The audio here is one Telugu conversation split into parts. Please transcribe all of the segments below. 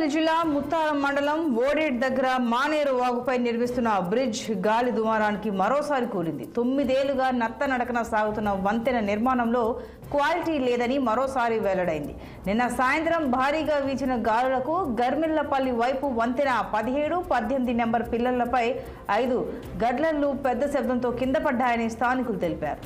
పెద్దపల్లి జిల్లా ముత్తారం మండలం ఓడేడ్ దగ్గర మానేరు వాగుపై నిర్మిస్తున్న బ్రిడ్జ్ గాలి దుమారానికి మరోసారి కూలింది. 9 ఏళ్లుగా నత్తనడకన సాగుతున్న వంతెన నిర్మాణంలో క్వాలిటీ లేదని మరోసారి వెల్లడైంది. నిన్న సాయంత్రం భారీగా వీచిన గాలులకు గర్మిళ్లపల్లి వైపు వంతెన 17, 18 నెంబర్ పిల్లర్లపై 5 గడ్లలు పెద్ద శబ్దంతో కింద పడ్డాయని స్థానికులు తెలిపారు.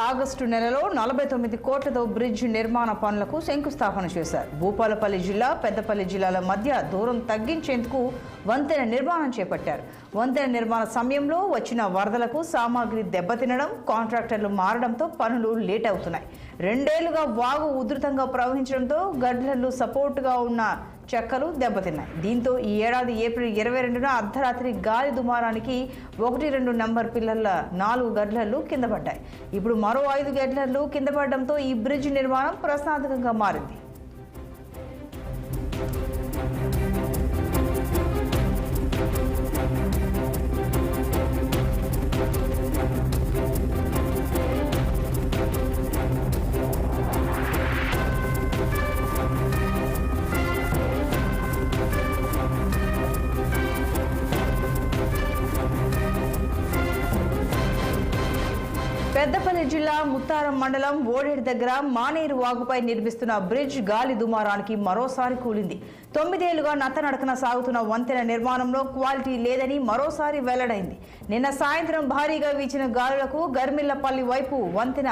ఆగస్టు నెలలో 49 కోట్లతో బ్రిడ్జ్ నిర్మాణ పనులకు శంకుస్థాపన చేశారు. భూపాలపల్లి జిల్లా, పెద్దపల్లి జిల్లాల మధ్య దూరం తగ్గించేందుకు వంతెన నిర్మాణం చేపట్టారు. వంతెన నిర్మాణ సమయంలో వచ్చిన వరదలకు సామాగ్రి దెబ్బతినడం, కాంట్రాక్టర్లు మారడంతో పనులు లేట్ అవుతున్నాయి. 2 ఏళ్లుగా వాగు ఉధృతంగా ప్రవహించడంతో గడ్లలు సపోర్టుగా ఉన్న చెక్కలు దెబ్బతిన్నాయి. దీంతో ఈ ఏడాది ఏప్రిల్ 22న అర్ధరాత్రి గాలి దుమారానికి 1-2 నెంబర్ పిల్లర్ల 4 గడ్లలు కింద పడ్డాయి. ఇప్పుడు మరో 5 గడ్లలు కింద పడడంతో ఈ బ్రిడ్జ్ నిర్మాణం ప్రశ్నార్థకంగా మారింది. పెద్దపల్లి జిల్లా ముత్తారం మండలం ఓడేడు దగ్గర మానేరు వాగుపై నిర్మిస్తున్న బ్రిడ్జ్ గాలి దుమారానికి మరోసారి కూలింది. 9 ఏళ్లుగా నత్తనడకన సాగుతున్న వంతెన నిర్మాణంలో క్వాలిటీ లేదని మరోసారి వెల్లడైంది. నిన్న సాయంత్రం భారీగా వీచిన గాలులకు గర్మిళ్లపల్లి వైపు వంతెన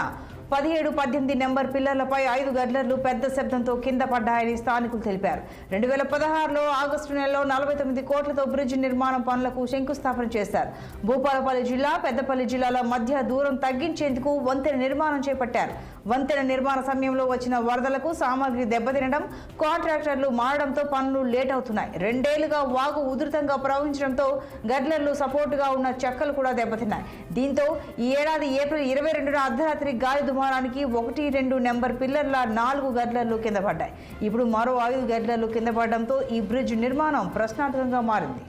17, 18 నెంబర్ పిల్లర్లపై 5 గడ్లర్లు పెద్ద శబ్దంతో కింద పడ్డాయని స్థానికులు తెలిపారు. 2016లో ఆగస్టు నెలలో 49 కోట్లతో బ్రిడ్జ్ నిర్మాణ పనులకు శంకుస్థాపన చేశారు. భూపాలపల్లి జిల్లా, పెద్దపల్లి జిల్లాల మధ్య దూరం తగ్గించేందుకు వంతెన నిర్మాణం చేపట్టారు. వంతెన నిర్మాణ సమయంలో వచ్చిన వరదలకు సామాగ్రి దెబ్బతినడం, కాంట్రాక్టర్లు మారడంతో పనులు లేట్ అవుతున్నాయి. 2 ఏళ్లుగా వాగు ఉధృతంగా ప్రవహించడంతో గడ్లర్లు సపోర్టుగా ఉన్న చెక్కలు కూడా దెబ్బతిన్నాయి. దీంతో ఈ ఏడాది ఏప్రిల్ 22న అర్ధరాత్రి గాలి దుమారానికి 1-2 నెంబర్ పిల్లర్ల 4 గడ్లలు కింద పడ్డాయి. ఇప్పుడు మరో 5 గడ్లలు కింద పడడంతో ఈ బ్రిడ్జ్ నిర్మాణం ప్రశ్నార్థకంగా మారింది.